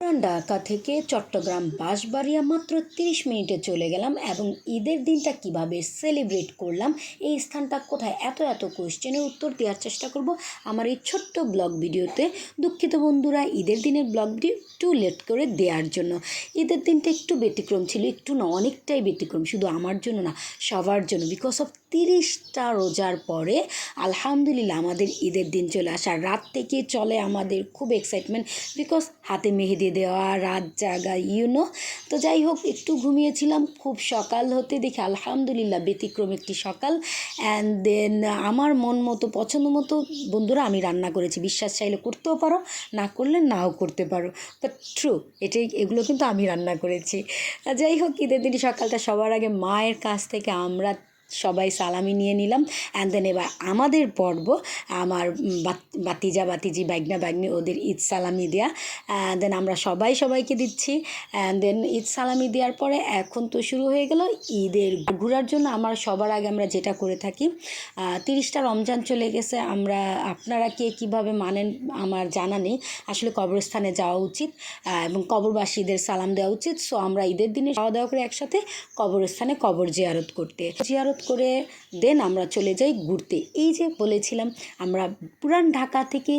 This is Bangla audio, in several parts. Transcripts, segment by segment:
পুরান ঢাকা থেকে চট্টগ্রাম বাঁশবাড়িয়া মাত্র 30 মিনিটে চলে গেলাম এবং ঈদের দিনটা কিভাবে সেলিব্রেট করলাম, এই স্থানটা কোথায়, এত এত কোয়েশ্চেনের উত্তর দেওয়ার চেষ্টা করব আমার এই ছোট্ট ব্লগ ভিডিওতে। দুঃখিত বন্ধুরা, ঈদের দিনের ব্লগ ভিডিও একটু লেট করে দেওয়ার জন্য। ঈদের দিনটা একটু ব্যতিক্রম ছিল, একটু না অনেকটাই ব্যতিক্রম, শুধু আমার জন্য না সবার জন্য। বিকজ অফ 30টা রোজার পরে আলহামদুলিল্লাহ আমাদের ঈদের দিন চলে আসা। রাত থেকে চলে আমাদের খুব এক্সাইটমেন্ট, বিকজ হাতে মেহেদি দেওয়া, রাত জাগা, তো যাই হোক, একটু ঘুমিয়েছিলাম, খুব সকাল হতে দেখি আলহামদুলিল্লাহ ব্যতিক্রম একটি সকাল। অ্যান্ড দেন আমার মন মতো পছন্দ মতো বন্ধুরা আমি রান্না করেছি। বিশ্বাস চাইলে করতেও পারো, না করলে নাও করতে পারো, বাট ট্রু এগুলো কিন্তু আমি রান্না করেছি। যাই হোক, ঈদের দিন সকালটা সবার আগে মায়ের কাছ থেকে আমরা সবাই সালামি নিয়ে নিলাম। অ্যান্ড দেন এবার আমাদের পর্ব, আমার বাতিজা বাতিজি, বাগনা বাগনি, ওদের ঈদ সালামি দেওয়া। দেন আমরা সবাই সবাইকে দিচ্ছি। অ্যান্ড দেন ঈদ সালামি দেওয়ার পরে এখন তো শুরু হয়ে গেল ঈদের ঘোরার জন্য। আমরা সবার আগে আমরা যেটা করে থাকি, 30টা রমজান চলে গেছে, আপনারা কে কীভাবে মানেন আমার জানা নেই। আসলে কবরস্থানে যাওয়া উচিত এবং কবরবাসীদের সালাম দেওয়া উচিত। সো আমরা ঈদের দিনে খাওয়া দাওয়া করে একসাথে কবরস্থানে কবর জিয়ারত করে দেন আমরা চলে যাই ঘুরতে। এই যে বলেছিলাম, আমরা পুরান ঢাকা থেকে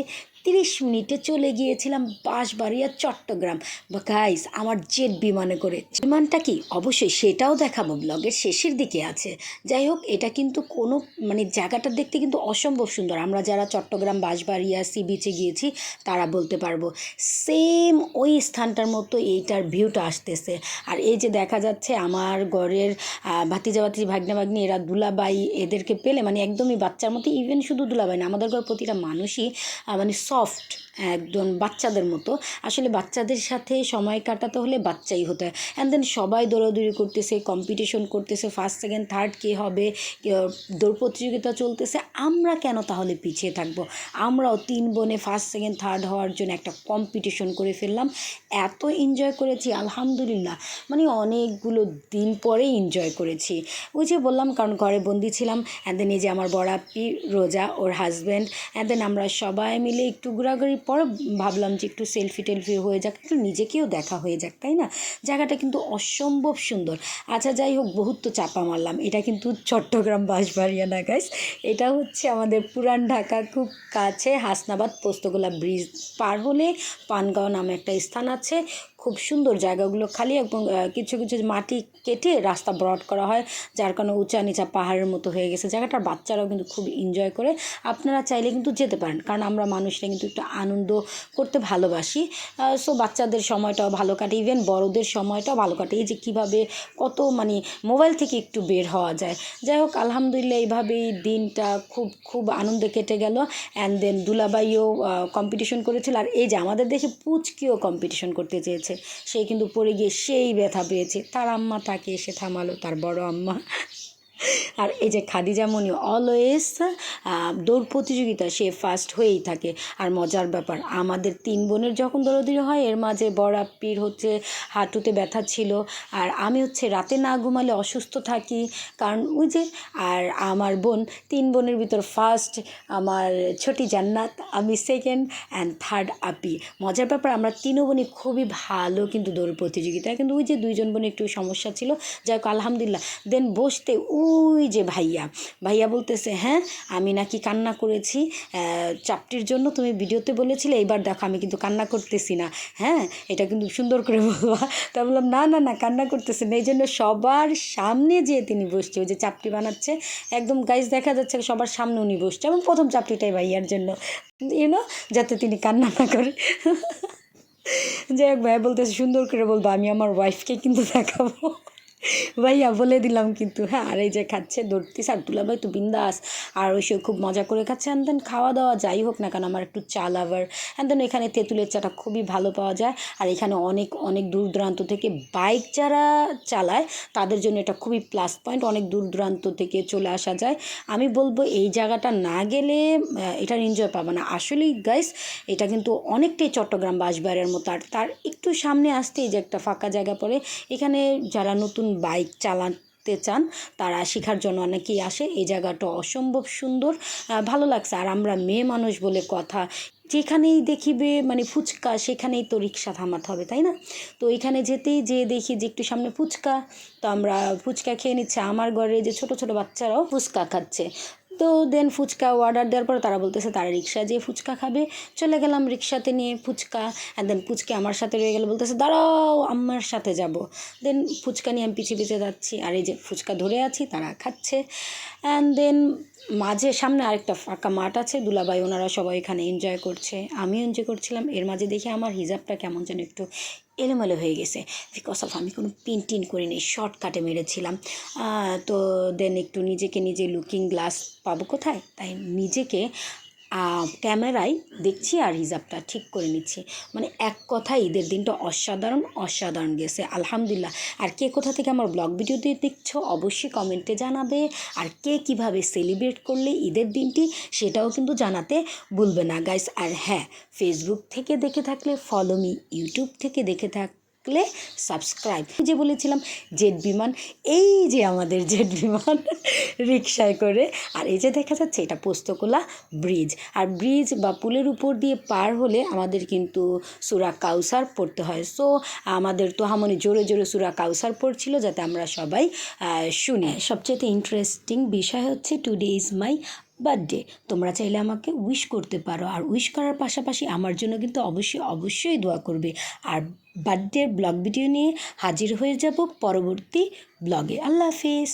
30 মিনিটে চলে গিয়েছিলাম বাঁশবাড়িয়া চট্টগ্রাম। বা গাইস, আমার জেট বিমানে করে, বিমানটা কি অবশ্যই সেটাও দেখাবো, ব্লগের শেষের দিকে আছে। যাই হোক, এটা কিন্তু কোনো জায়গাটা দেখতে কিন্তু অসম্ভব সুন্দর। আমরা যারা চট্টগ্রাম বাঁশবাড়িয়া সি বিচে গিয়েছি তারা বলতে পারবো সেম ওই স্থানটার মতো এইটার ভিউটা আসতেছে। আর এই যে দেখা যাচ্ছে আমার ঘরের ভাতিজা ভাতিজি, ভাগ্না ভাগ্নি, এরা দুলাবাই, এদেরকে পেলে একদমই বাচ্চার মতো। ইভেন শুধু দুলাবাই না, আমাদের ঘর প্রতিটা মানুষই সফট, একদম বাচ্চাদের মতো। আসলে বাচ্চাদের সাথে সময় কাটাতে হলে বাচ্চাই হতে হয়। অ্যান্ড দেন সবাই দৌড়াদৌড়ি করতেছে, কম্পিটিশন করতেছে, ফার্স্ট সেকেন্ড থার্ড কে হবে, দৌড় প্রতিযোগিতা চলতেছে। আমরা কেন তাহলে পিছিয়ে থাকবো? আমরাও 3 বোনে ফার্স্ট সেকেন্ড থার্ড হওয়ার জন্য একটা কম্পিটিশন করে ফেললাম। এত এনজয় করেছি আলহামদুলিল্লাহ, অনেকগুলো দিন পরে এনজয় করেছি। ওই যে বললাম, কারণ ঘরে বন্দি ছিলাম। অ্যান্ড দেন এই যে আমার বড় আপি রোজা, ওর হাজব্যান্ড। অ্যান্ড দেন আমরা সবাই মিলে একটু ঘোরাঘুরির পর ভাবলাম যে একটু সেলফি টেলফি হয়ে যাক, একটু নিজেকেও দেখা হয়ে যাক, তাই না? জায়গাটা কিন্তু অসম্ভব সুন্দর। আচ্ছা যাই হোক, বহুত তো চাপা মারলাম। এটা কিন্তু চট্টগ্রাম বাঁশবাড়িয়া না গাইস, এটা হচ্ছে আমাদের পুরান ঢাকা খুব কাছে হাসনাবাদ পোস্তগোলা ব্রিজ পার হলে পানগাঁও নামে একটা স্থান আছে। খুব সুন্দর জায়গাগুলো, খালি এবং কিছু কিছু মাটি কেটে রাস্তা ব্রড করা হয়, যার কারণে উঁচা নিচা পাহাড়ের মতো হয়ে গেছে। জায়গাটার বাচ্চারাও কিন্তু খুব এনজয় করে। আপনারা চাইলে কিন্তু যেতে পারেন, কারণ আমরা মানুষরা কিন্তু একটু আনন্দ করতে ভালোবাসি। সো বাচ্চাদের সময়টাও ভালো কাটে, ইভেন বড়দের সময়টাও ভালো কাটে। এই যে কীভাবে কত মোবাইল থেকে একটু বের হওয়া যায়। যাই হোক, আলহামদুলিল্লাহ এইভাবেই দিনটা খুব খুব আনন্দে কেটে গেল। অ্যান্ড দেন দুলাবাইও কম্পিটিশন করেছিল। আর এই যে আমাদের দেশে পুচকিও কম্পিটিশন করতে চেয়েছে, সে কিন্তু পড়ে গিয়ে সেই ব্যথা পেয়েছে। তার আম্মা তাকে এসে থামালো, তার বড় আম্মা। আর এই যে খাদিজা মনি অলওয়েজ দৌড় প্রতিযোগিতা সে ফার্স্ট হয়েই থাকে। আর মজার ব্যাপার, আমাদের 3 বোনের যখন দৌড়াদৌড়ি হয়, এর মাঝে বড় আপ্পির হাঁটুতে ব্যথা ছিল। আর আমি রাতে না ঘুমালে অসুস্থ থাকি, কারণ ওই যে। আর আমার বোন, 3 বোনের ভিতর ফার্স্ট আমার ছোটি জান্নাত, আমি সেকেন্ড, অ্যান্ড থার্ড আপি। মজার ব্যাপার, আমরা 3 বোনই খুবই ভালো কিন্তু দৌড় প্রতিযোগিতা, কিন্তু ওই যে 2জন বোনের একটু সমস্যা ছিল। যাই হোক আলহামদুলিল্লাহ। দেন বসতে ওই যে ভাইয়া বলতেছে, হ্যাঁ আমি নাকি কান্না করেছি চাপটির জন্য, তুমি ভিডিওতে বলেছিলে, এইবার দেখো আমি কিন্তু কান্না করতেছি না, হ্যাঁ এটা কিন্তু সুন্দর করে বলবা। তা বললাম না না না, কান্না করতেছে না। এই জন্য সবার সামনে যেয়ে তিনি বসছে, ওই যে চাপটি বানাচ্ছে একদম গাইজ দেখা যাচ্ছে সবার সামনে উনি বসছে, এবং প্রথম চাপটিটাই ভাইয়ার জন্য, যাতে তিনি কান্না না করে। যাই হোক, ভাইয়া বলতেছে সুন্দর করে বলবো, আমি আমার ওয়াইফকে কিন্তু দেখাবো। ভাইয়া বলে দিলাম কিন্তু, হ্যাঁ। আর এই যে খাচ্ছে দৌড়তিস, আর দুলাভাই তো বিন্দাস, আর ওই সে খুব মজা করে খাচ্ছে। অ্যান্ড দেন খাওয়া দাওয়া যাই হোক না কেন, আমার একটু চা লাভার। অ্যান্ড দেন এখানে তেঁতুলের চাটা খুবই ভালো পাওয়া যায়। আর এখানে অনেক অনেক দূর দূরান্ত থেকে বাইক যারা চালায় তাদের জন্য এটা খুবই প্লাস পয়েন্ট, অনেক দূর দূরান্ত থেকে চলে আসা যায়। আমি বলবো এই জায়গাটা না গেলে এটার এনজয় পাবে না। আসলেই গাইস, এটা কিন্তু অনেকটাই চট্টগ্রাম বাঁশবাড়িয়ার মতো। আর তার একটু সামনে আসতেই যে একটা ফাঁকা জায়গা পড়ে, এখানে যারা নতুন বাইক চালাতে চান তারা শেখার জন্য অনেকেই আসে। এই জায়গাটা অসম্ভব সুন্দর, ভালো লাগছে। আর আমরা মেয়ে মানুষ বলে কথা, যেখানেই দেখিবে মানে ফুচকা, সেখানেই তো রিক্সা থামাতে হবে, তাই না? তো এখানে যেতেই যে দেখি যে একটু সামনে ফুচকা, তো আমরা ফুচকা খেয়ে নিচ্ছে। আমার ঘরে যে ছোট ছোট বাচ্চারাও ফুচকা খাচ্ছে। তো দেন ফুচকা অর্ডার দেওয়ার পর তারা বলতেছে তারা রিক্সা যেয়ে ফুচকা খাবে। চলে গেলাম রিক্সাতে নিয়ে ফুচকা, অ্যান্ড দেন ফুচকা আমার সাথে রয়ে গেলো, বলতেছে দাঁড়াও আমার সাথে যাব। দেন ফুচকা নিয়ে আমি পিছিয়ে পিছিয়ে যাচ্ছি, আর এই যে ফুচকা ধরে আছি, তারা খাচ্ছে। অ্যান্ড দেন মাঝে সামনে আরেকটা ফাঁকা মাঠ আছে, দুলাভাই ওনারা সবাই এখানে এনজয় করছে, আমিও এনজয় করছিলাম। এর মাঝে দেখি আমার হিজাবটা কেমন যেন একটু এলোমেলো হয়ে গেছে, বিকজ অফ আমি কোনো পিন টিন করিনি, শর্টকাটে মেরেছিলাম। তো দেন একটু নিজেকে নিজে লুকিং গ্লাস পাবো কোথায়, তাই নিজেকে ক্যামেরায় দেখছি আর হিজাবটা ঠিক করে নিচ্ছি। মানে এক কথায় ঈদের দিনটা অসাধারণ অসাধারণ গেছে, আলহামদুলিল্লাহ। আর কে কোথা থেকে আমার ব্লগ ভিডিওতে দেখছো অবশ্যই কমেন্টে জানাবে, আর কে কিভাবে সেলিব্রেট করলে ঈদের দিনটি সেটাও কিন্তু জানাতে ভুলবে না গাইস। আর হ্যাঁ, ফেসবুক থেকে দেখে থাকলে ফলো মি, ইউটিউব থেকে দেখে থাকলে সাবস্ক্রাইব। যে বলেছিলাম জেট বিমান, এই যে আমাদের জেট বিমান রিকশায় করে, আর এই যে দেখা যাচ্ছে এটা পোস্তকোলা ব্রিজ। আর ব্রিজ বা পুলের উপর দিয়ে পার হলে আমাদের কিন্তু সূরা কাউসার পড়তে হয়। সো আমাদের তো হামনি জোরে জোরে সূরা কাউসার পড়ছিল যাতে আমরা সবাই শুনি। সবচেয়ে ইন্টারেস্টিং বিষয় হচ্ছে টুডে ইজ মাই বার্থডে। তোমরা চাইলে আমাকে উইশ করতে পারো, আর উইশ করার পাশাপাশি আমার জন্য কিন্তু অবশ্যই অবশ্যই দোয়া করবে। আর বার্থডের ব্লগ ভিডিও নিয়ে হাজির হয়ে যাব পরবর্তী ব্লগে। আল্লাহ হাফিজ।